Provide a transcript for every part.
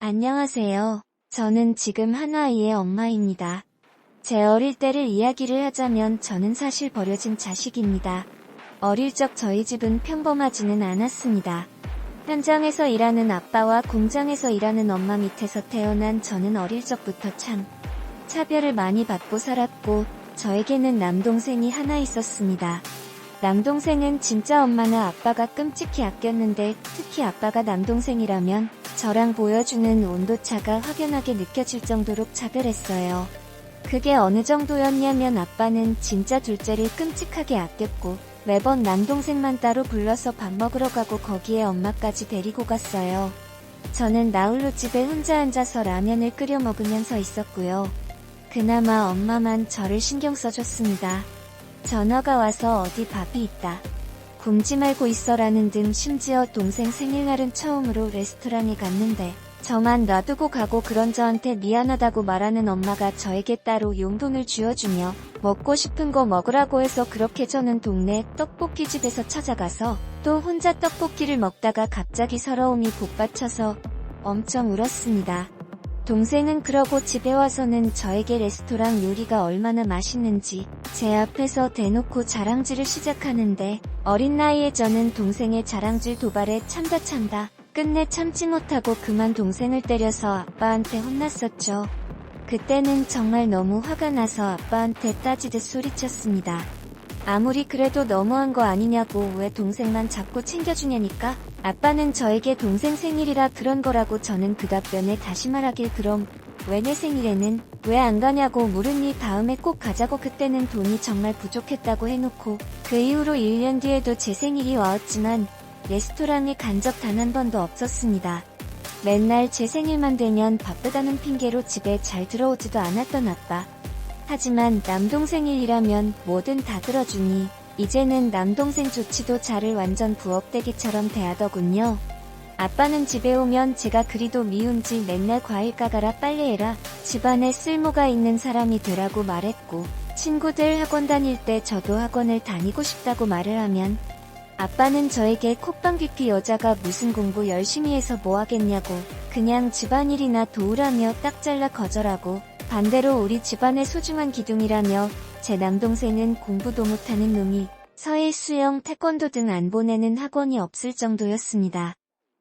안녕하세요. 저는 지금 한 아이의 엄마입니다. 제 어릴 때를 이야기를 하자면 저는 사실 버려진 자식입니다. 어릴 적 저희 집은 평범하지는 않았습니다. 현장에서 일하는 아빠와 공장에서 일하는 엄마 밑에서 태어난 저는 어릴 적부터 참 차별을 많이 받고 살았고 저에게는 남동생이 하나 있었습니다. 남동생은 진짜 엄마나 아빠가 끔찍히 아꼈는데 특히 아빠가 남동생이라면 저랑 보여주는 온도차가 확연하게 느껴질 정도로 차별했어요. 그게 어느 정도였냐면 아빠는 진짜 둘째를 끔찍하게 아꼈고 매번 남동생만 따로 불러서 밥 먹으러 가고 거기에 엄마까지 데리고 갔어요. 저는 나홀로 집에 혼자 앉아서 라면을 끓여 먹으면서 있었고요. 그나마 엄마만 저를 신경 써줬습니다. 전화가 와서 어디 밥이 있다. 굶지 말고 있어라는 등 심지어 동생 생일날은 처음으로 레스토랑에 갔는데 저만 놔두고 가고 그런 저한테 미안하다고 말하는 엄마가 저에게 따로 용돈을 쥐어주며 먹고 싶은 거 먹으라고 해서 그렇게 저는 동네 떡볶이집에서 찾아가서 또 혼자 떡볶이를 먹다가 갑자기 서러움이 복받쳐서 엄청 울었습니다. 동생은 그러고 집에 와서는 저에게 레스토랑 요리가 얼마나 맛있는지 제 앞에서 대놓고 자랑질을 시작하는데 어린 나이에 저는 동생의 자랑질 도발에 참다 끝내 참지 못하고 그만 동생을 때려서 아빠한테 혼났었죠. 그때는 정말 너무 화가 나서 아빠한테 따지듯 소리쳤습니다. 아무리 그래도 너무한 거 아니냐고 왜 동생만 자꾸 챙겨주냐니까? 아빠는 저에게 동생 생일이라 그런 거라고 저는 그 답변에 다시 말하길 그럼 왜 내 생일에는 왜 안 가냐고 물으니 다음에 꼭 가자고 그때는 돈이 정말 부족했다고 해놓고 그 이후로 1년 뒤에도 제 생일이 왔지만 레스토랑에 간 적 단 한 번도 없었습니다. 맨날 제 생일만 되면 바쁘다는 핑계로 집에 잘 들어오지도 않았던 아빠. 하지만 남동생일이라면 뭐든 다 들어주니 이제는 남동생 조치도 저를 완전 부엌대기처럼 대하더군요. 아빠는 집에 오면 제가 그리도 미운지 맨날 과일 까가라 빨래해라 집안에 쓸모가 있는 사람이 되라고 말했고 친구들 학원 다닐 때 저도 학원을 다니고 싶다고 말을 하면 아빠는 저에게 콧방귀 여자가 무슨 공부 열심히 해서 뭐 하겠냐고 그냥 집안일이나 도우라며 딱 잘라 거절하고 반대로 우리 집안의 소중한 기둥이라며 제 남동생은 공부도 못하는 놈이 서예 수영 태권도 등 안 보내는 학원이 없을 정도였습니다.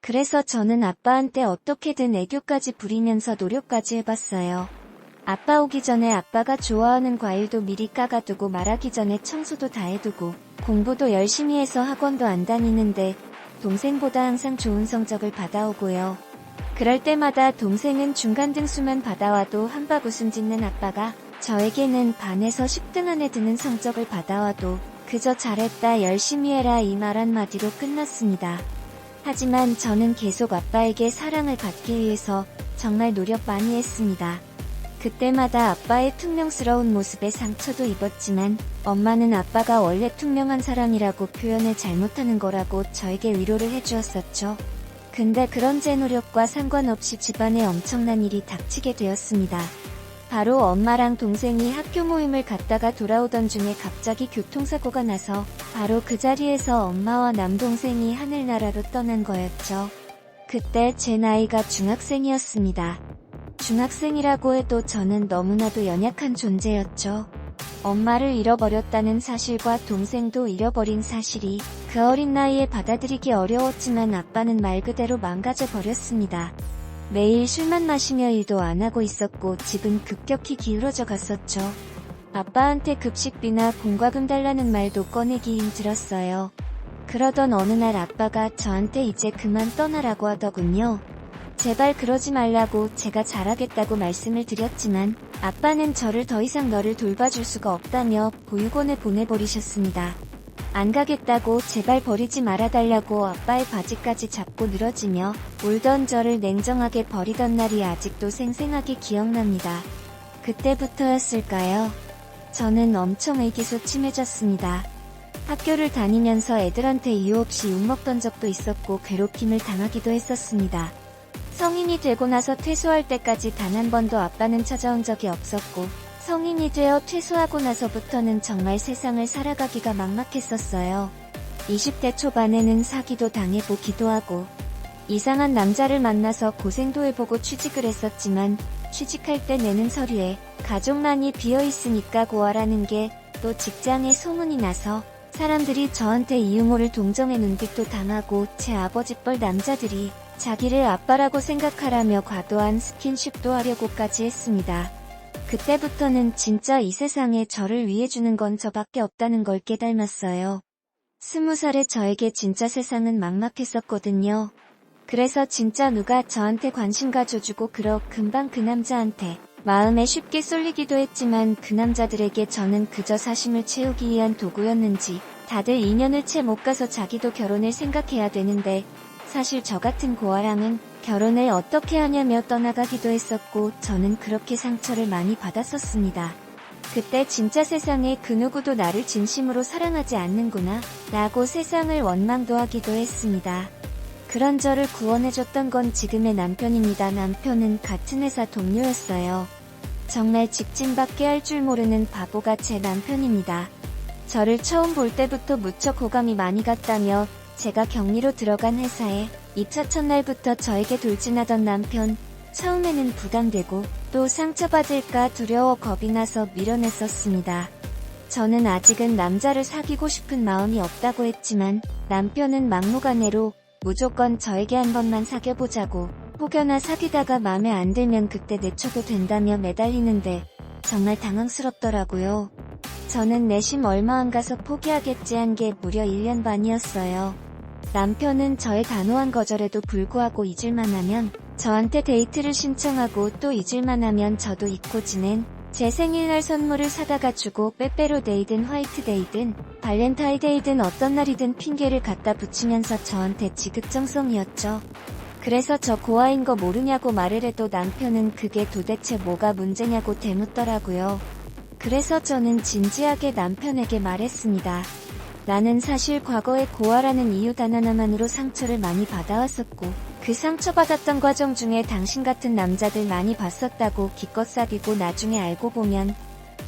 그래서 저는 아빠한테 어떻게든 애교까지 부리면서 노력까지 해봤어요. 아빠 오기 전에 아빠가 좋아하는 과일도 미리 까가두고 말하기 전에 청소도 다 해두고 공부도 열심히 해서 학원도 안 다니는데 동생보다 항상 좋은 성적을 받아오고요. 그럴 때마다 동생은 중간 등수만 받아와도 한박 웃음 짓는 아빠가 저에게는 반에서 10등 안에 드는 성적을 받아와도 그저 잘했다 열심히 해라 이 말 한마디로 끝났습니다. 하지만 저는 계속 아빠에게 사랑을 받기 위해서 정말 노력 많이 했습니다. 그때마다 아빠의 퉁명스러운 모습에 상처도 입었지만 엄마는 아빠가 원래 퉁명한 사람이라고 표현을 잘못하는 거라고 저에게 위로를 해주었었죠. 근데 그런 제 노력과 상관없이 집안에 엄청난 일이 닥치게 되었습니다. 바로 엄마랑 동생이 학교 모임을 갔다가 돌아오던 중에 갑자기 교통사고가 나서 바로 그 자리에서 엄마와 남동생이 하늘나라로 떠난 거였죠. 그때 제 나이가 중학생이었습니다. 중학생이라고 해도 저는 너무나도 연약한 존재였죠. 엄마를 잃어버렸다는 사실과 동생도 잃어버린 사실이 그 어린 나이에 받아들이기 어려웠지만 아빠는 말 그대로 망가져 버렸습니다. 매일 술만 마시며 일도 안 하고 있었고 집은 급격히 기울어져 갔었죠. 아빠한테 급식비나 공과금 달라는 말도 꺼내기 힘들었어요. 그러던 어느 날 아빠가 저한테 이제 그만 떠나라고 하더군요. 제발 그러지 말라고 제가 잘하겠다고 말씀을 드렸지만 아빠는 저를 더 이상 너를 돌봐줄 수가 없다며 보육원에 보내버리셨습니다. 안 가겠다고 제발 버리지 말아달라고 아빠의 바지까지 잡고 늘어지며 울던 저를 냉정하게 버리던 날이 아직도 생생하게 기억납니다. 그때부터였을까요? 저는 엄청 의기소침해졌습니다. 학교를 다니면서 애들한테 이유 없이 욕먹던 적도 있었고 괴롭힘을 당하기도 했었습니다. 성인이 되고 나서 퇴소할 때까지 단 한 번도 아빠는 찾아온 적이 없었고 성인이 되어 퇴소하고 나서부터는 정말 세상을 살아가기가 막막했었어요. 20대 초반에는 사기도 당해보기도 하고 이상한 남자를 만나서 고생도 해보고 취직을 했었지만 취직할 때 내는 서류에 가족란이 비어있으니까 고아라는 게 또 직장에 소문이 나서 사람들이 저한테 이유모를 동정의 눈빛도 당하고 제 아버지뻘 남자들이 자기를 아빠라고 생각하라며 과도한 스킨십도 하려고까지 했습니다. 그때부터는 진짜 이 세상에 저를 위해주는 건 저밖에 없다는 걸 깨달았어요. 20살의 저에게 진짜 세상은 막막했었거든요. 그래서 진짜 누가 저한테 관심 가져주고 금방 그 남자한테 마음에 쉽게 쏠리기도 했지만 그 남자들에게 저는 그저 사심을 채우기 위한 도구였는지 다들 2년을 채 못 가서 자기도 결혼을 생각해야 되는데 사실 저 같은 고아랑은 결혼을 어떻게 하냐며 떠나가기도 했었고 저는 그렇게 상처를 많이 받았었습니다. 그때 진짜 세상에 그 누구도 나를 진심으로 사랑하지 않는구나 라고 세상을 원망도 하기도 했습니다. 그런 저를 구원해줬던 건 지금의 남편입니다. 남편은 같은 회사 동료였어요. 정말 직진밖에 할 줄 모르는 바보가 제 남편입니다. 저를 처음 볼 때부터 무척 호감이 많이 갔다며 제가 격리로 들어간 회사에 입사 첫날부터 저에게 돌진하던 남편, 처음에는 부담되고 또 상처받을까 두려워 겁이 나서 밀어냈었습니다. 저는 아직은 남자를 사귀고 싶은 마음이 없다고 했지만 남편은 막무가내로 무조건 저에게 한 번만 사귀어보자고 혹여나 사귀다가 맘에 안 들면 그때 내쳐도 된다며 매달리는데 정말 당황스럽더라고요. 저는 내심 얼마 안 가서 포기하겠지 한 게 무려 1년 반이었어요. 남편은 저의 단호한 거절에도 불구하고 잊을만 하면 저한테 데이트를 신청하고 또 잊을만 하면 저도 잊고 지낸 제 생일날 선물을 사다가 주고 빼빼로데이든 화이트데이든 발렌타인데이든 어떤 날이든 핑계를 갖다 붙이면서 저한테 지극정성이었죠. 그래서 저 고아인 거 모르냐고 말을 해도 남편은 그게 도대체 뭐가 문제냐고 되묻더라고요. 그래서 저는 진지하게 남편에게 말했습니다. 나는 사실 과거에 고아라는 이유 단 하나만으로 상처를 많이 받아왔었고 그 상처받았던 과정 중에 당신 같은 남자들 많이 봤었다고 기껏 사귀고 나중에 알고 보면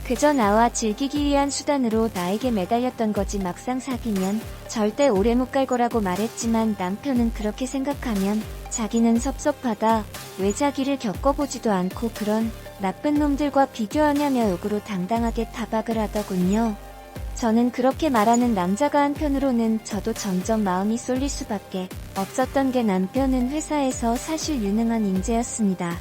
그저 나와 즐기기 위한 수단으로 나에게 매달렸던 거지 막상 사귀면 절대 오래 못 갈 거라고 말했지만 남편은 그렇게 생각하면 자기는 섭섭하다, 왜 자기를 겪어보지도 않고 그런 나쁜 놈들과 비교하냐며 역으로 당당하게 타박을 하더군요. 저는 그렇게 말하는 남자가 한편으로는 저도 점점 마음이 쏠릴 수밖에 없었던 게 남편은 회사에서 사실 유능한 인재였습니다.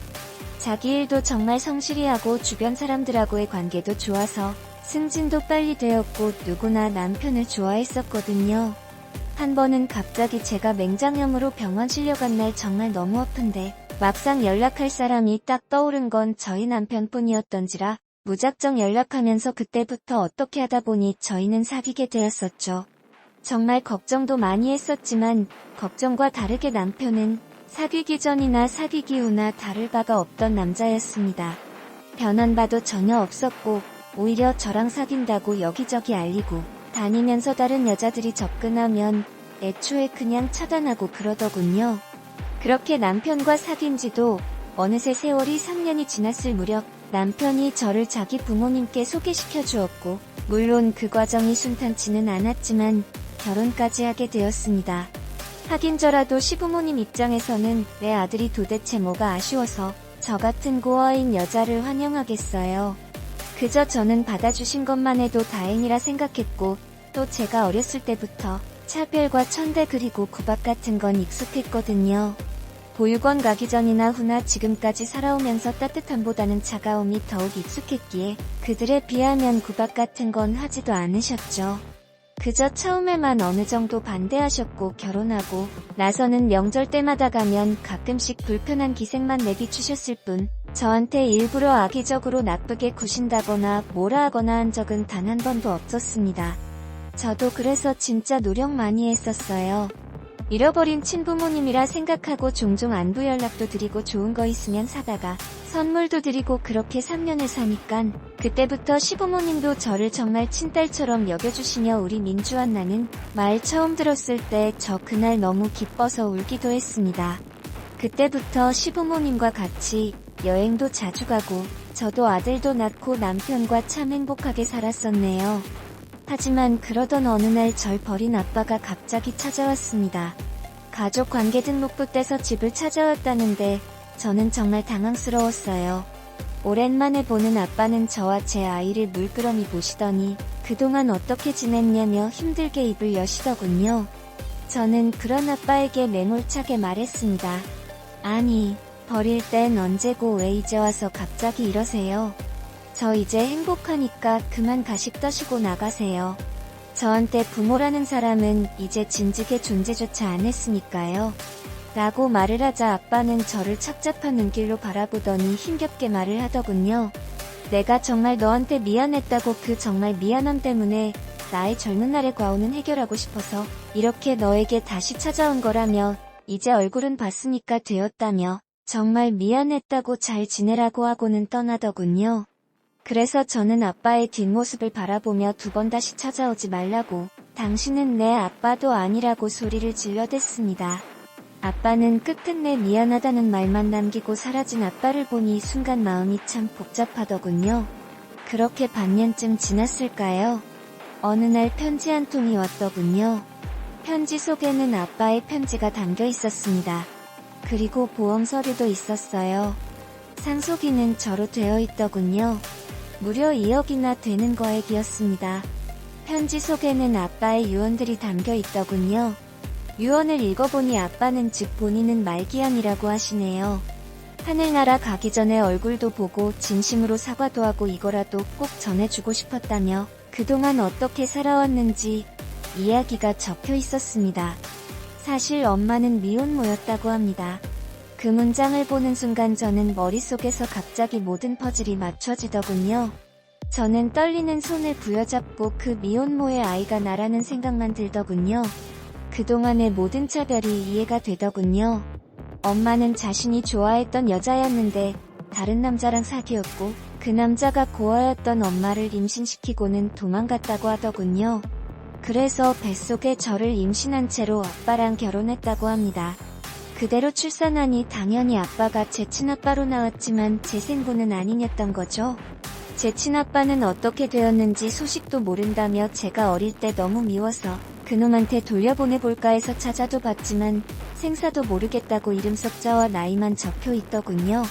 자기 일도 정말 성실히 하고 주변 사람들하고의 관계도 좋아서 승진도 빨리 되었고 누구나 남편을 좋아했었거든요. 한 번은 갑자기 제가 맹장염으로 병원 실려간 날 정말 너무 아픈데 막상 연락할 사람이 딱 떠오른 건 저희 남편뿐이었던지라 무작정 연락하면서 그때부터 어떻게 하다 보니 저희는 사귀게 되었었죠. 정말 걱정도 많이 했었지만 걱정과 다르게 남편은 사귀기 전이나 사귀기 후나 다를 바가 없던 남자였습니다. 변한 바도 전혀 없었고 오히려 저랑 사귄다고 여기저기 알리고 다니면서 다른 여자들이 접근하면 애초에 그냥 차단하고 그러더군요. 그렇게 남편과 사귄 지도 어느새 세월이 3년이 지났을 무렵 남편이 저를 자기 부모님께 소개시켜 주었고 물론 그 과정이 순탄치는 않았지만 결혼까지 하게 되었습니다. 하긴 저라도 시부모님 입장에서는 내 아들이 도대체 뭐가 아쉬워서 저 같은 고아인 여자를 환영하겠어요. 그저 저는 받아주신 것만 해도 다행이라 생각했고 또 제가 어렸을 때부터 차별과 천대 그리고 구박 같은 건 익숙했거든요. 보육원 가기 전이나 후나 지금까지 살아오면서 따뜻함보다는 차가움이 더욱 익숙했기에 그들에 비하면 구박 같은 건 하지도 않으셨죠. 그저 처음에만 어느 정도 반대하셨고 결혼하고 나서는 명절 때마다 가면 가끔씩 불편한 기색만 내비추셨을 뿐 저한테 일부러 악의적으로 나쁘게 구신다거나 뭐라 하거나 한 적은 단 한 번도 없었습니다. 저도 그래서 진짜 노력 많이 했었어요. 잃어버린 친부모님이라 생각하고 종종 안부 연락도 드리고 좋은 거 있으면 사다가 선물도 드리고 그렇게 3년을 사니깐 그때부터 시부모님도 저를 정말 친딸처럼 여겨주시며 우리 민주 한나는 말 처음 들었을 때 저 그날 너무 기뻐서 울기도 했습니다. 그때부터 시부모님과 같이 여행도 자주 가고 저도 아들도 낳고 남편과 참 행복하게 살았었네요. 하지만 그러던 어느 날 절 버린 아빠가 갑자기 찾아왔습니다. 가족 관계 등록부 떼서 집을 찾아왔다는데 저는 정말 당황스러웠어요. 오랜만에 보는 아빠는 저와 제 아이를 물끄러미 보시더니 그동안 어떻게 지냈냐며 힘들게 입을 여시더군요. 저는 그런 아빠에게 매몰차게 말했습니다. 아니, 버릴 땐 언제고 왜 이제 와서 갑자기 이러세요? 저 이제 행복하니까 그만 가식 떠시고 나가세요. 저한테 부모라는 사람은 이제 진즉의 존재조차 안 했으니까요. 라고 말을 하자 아빠는 저를 착잡한 눈길로 바라보더니 힘겹게 말을 하더군요. 내가 정말 너한테 미안했다고 그 정말 미안함 때문에 나의 젊은 날의 과오는 해결하고 싶어서 이렇게 너에게 다시 찾아온 거라며 이제 얼굴은 봤으니까 되었다며 정말 미안했다고 잘 지내라고 하고는 떠나더군요. 그래서 저는 아빠의 뒷모습을 바라보며 두 번 다시 찾아오지 말라고 당신은 내 아빠도 아니라고 소리를 질러댔습니다. 아빠는 끝끝내 미안하다는 말만 남기고 사라진 아빠를 보니 순간 마음이 참 복잡하더군요. 그렇게 반년쯤 지났을까요? 어느 날 편지 한 통이 왔더군요. 편지 속에는 아빠의 편지가 담겨 있었습니다. 그리고 보험 서류도 있었어요. 상속인은 저로 되어 있더군요. 무려 2억이나 되는 거액이었습니다. 편지 속에는 아빠의 유언들이 담겨 있더군요. 유언을 읽어보니 아빠는 즉 본인은 말기암이라고 하시네요. 하늘나라 가기 전에 얼굴도 보고 진심으로 사과도 하고 이거라도 꼭 전해주고 싶었다며 그동안 어떻게 살아왔는지 이야기가 적혀 있었습니다. 사실 엄마는 미혼모였다고 합니다. 그 문장을 보는 순간 저는 머릿속에서 갑자기 모든 퍼즐이 맞춰지더군요. 저는 떨리는 손을 부여잡고 그 미혼모의 아이가 나라는 생각만 들더군요. 그동안의 모든 차별이 이해가 되더군요. 엄마는 자신이 좋아했던 여자였는데 다른 남자랑 사귀었고 그 남자가 고아였던 엄마를 임신시키고는 도망갔다고 하더군요. 그래서 뱃속에 저를 임신한 채로 아빠랑 결혼했다고 합니다. 그대로 출산하니 당연히 아빠가 제 친아빠로 나왔지만 제 생부는 아니었던 거죠. 제 친아빠는 어떻게 되었는지 소식도 모른다며 제가 어릴 때 너무 미워서 그놈한테 돌려보내볼까 해서 찾아도 봤지만 생사도 모르겠다고 이름 석자와 나이만 적혀 있더군요.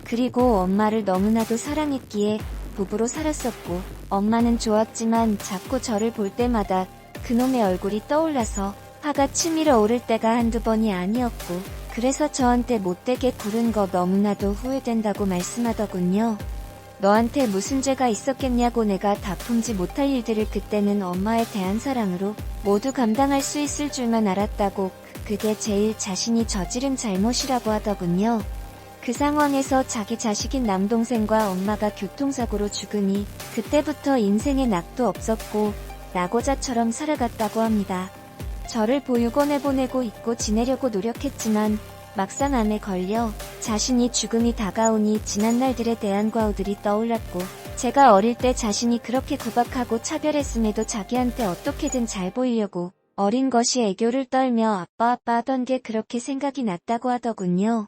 그리고 엄마를 너무나도 사랑했기에 부부로 살았었고 엄마는 좋았지만 자꾸 저를 볼 때마다 그놈의 얼굴이 떠올라서 화가 치밀어 오를 때가 한두 번이 아니었고 그래서 저한테 못되게 굴은 거 너무나도 후회된다고 말씀하더군요. 너한테 무슨 죄가 있었겠냐고 내가 다 품지 못할 일들을 그때는 엄마에 대한 사랑으로 모두 감당할 수 있을 줄만 알았다고 그게 제일 자신이 저지른 잘못이라고 하더군요. 그 상황에서 자기 자식인 남동생과 엄마가 교통사고로 죽으니 그때부터 인생에 낙도 없었고 낙오자처럼 살아갔다고 합니다. 저를 보육원에 보내고 있고 지내려고 노력했지만 막상 암에 걸려 자신이 죽음이 다가오니 지난 날들에 대한 과오들이 떠올랐고 제가 어릴 때 자신이 그렇게 구박하고 차별했음에도 자기한테 어떻게든 잘 보이려고 어린 것이 애교를 떨며 아빠 하던 게 그렇게 생각이 났다고 하더군요.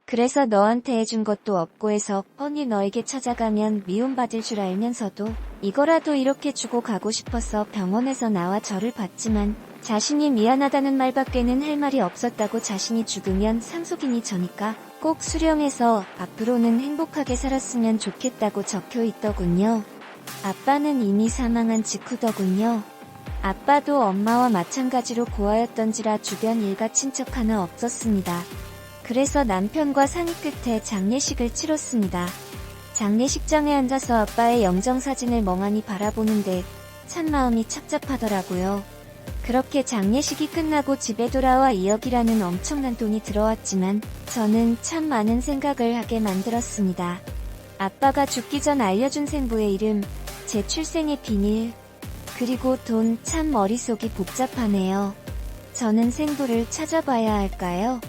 그래서 너한테 해준 것도 없고 해서 뻔히 너에게 찾아가면 미움받을 줄 알면서도 이거라도 이렇게 주고 가고 싶어서 병원에서 나와 저를 봤지만 자신이 미안하다는 말밖에는 할 말이 없었다고 자신이 죽으면 상속인이 저니까 꼭 수령해서 앞으로는 행복하게 살았으면 좋겠다고 적혀 있더군요. 아빠는 이미 사망한 직후더군요. 아빠도 엄마와 마찬가지로 고아였던지라 주변 일가 친척 하나 없었습니다. 그래서 남편과 상의 끝에 장례식을 치렀습니다. 장례식장에 앉아서 아빠의 영정사진을 멍하니 바라보는데 참 마음이 착잡하더라고요. 그렇게 장례식이 끝나고 집에 돌아와 2억이라는 엄청난 돈이 들어왔지만 저는 참 많은 생각을 하게 만들었습니다. 아빠가 죽기 전 알려준 생부의 이름, 제 출생의 비밀, 그리고 돈 참 머릿속이 복잡하네요. 저는 생부를 찾아봐야 할까요?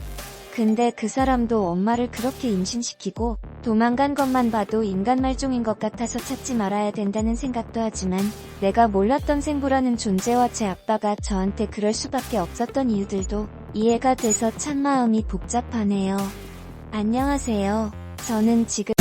근데 그 사람도 엄마를 그렇게 임신시키고 도망간 것만 봐도 인간 말종인 것 같아서 찾지 말아야 된다는 생각도 하지만 내가 몰랐던 생부라는 존재와 제 아빠가 저한테 그럴 수밖에 없었던 이유들도 이해가 돼서 참 마음이 복잡하네요. 안녕하세요. 저는 지금